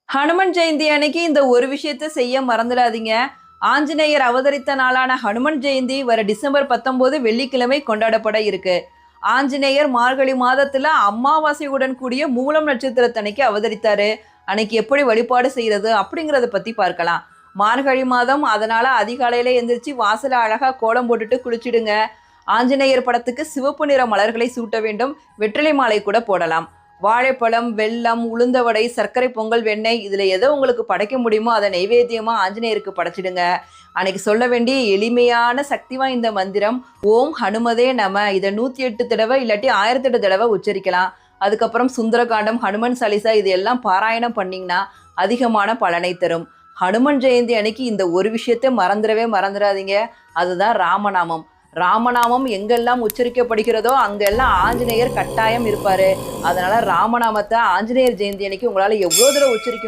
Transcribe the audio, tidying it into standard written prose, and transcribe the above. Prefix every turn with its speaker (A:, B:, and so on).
A: ஹனுமன் ஜெயந்தி அன்னைக்கு இந்த ஒரு விஷயத்த செய்ய மறந்துடாதீங்க. ஆஞ்சநேயர் அவதரித்த நாளான ஹனுமன் ஜெயந்தி வர டிசம்பர் 19 வெள்ளிக்கிழமை கொண்டாடப்பட இருக்கு. ஆஞ்சநேயர் மார்கழி மாதத்துல அமாவாசையுடன் கூடிய மூலம் நட்சத்திரத்தன்னைக்கு அவதரித்தாரு. அன்னைக்கு எப்படி வழிபாடு செய்யறது அப்படிங்கறத பத்தி பார்க்கலாம். மார்கழி மாதம், அதனால அதிகாலையில எந்திரிச்சு வாசல அழகா கோலம் போட்டுட்டு குளிச்சிடுங்க. ஆஞ்சநேயர் படத்துக்கு சிவப்பு நிற மலர்களை சூட்ட வேண்டும். வெற்றிலை மாலை கூட போடலாம். வாழைப்பழம், வெல்லம், உளுந்த வடை, சர்க்கரை பொங்கல், வெண்ணெய் இதில் எதை உங்களுக்கு படைக்க முடியுமோ அதை நைவேத்தியமாக ஆஞ்சநேயருக்கு படைச்சிடுங்க. அன்னைக்கு சொல்ல வேண்டிய எளிமையான சக்தி வாய்ந்த மந்திரம் ஓம் ஹனுமதே நம. இதை 108 தடவை இல்லாட்டி 1008 தடவை உச்சரிக்கலாம். அதுக்கப்புறம் சுந்தரகாண்டம், ஹனுமன் சலிசா இது எல்லாம் பாராயணம் பண்ணிங்கன்னா அதிகமான பலனை தரும். ஹனுமன் ஜெயந்தி அன்னைக்கு இந்த ஒரு விஷயத்தை மறந்துடாதீங்க. அதுதான் ராமநாமம். ராமநாமம் எங்கெல்லாம் உச்சரிக்கப்படுகிறதோ அங்கெல்லாம் ஆஞ்சநேயர் கட்டாயம் இருப்பாரு. அதனால ராமநாமத்தை ஆஞ்சநேயர் ஜெயந்தி அன்னைக்கு உங்களால எவ்வளவு தடவை உச்சரிக்க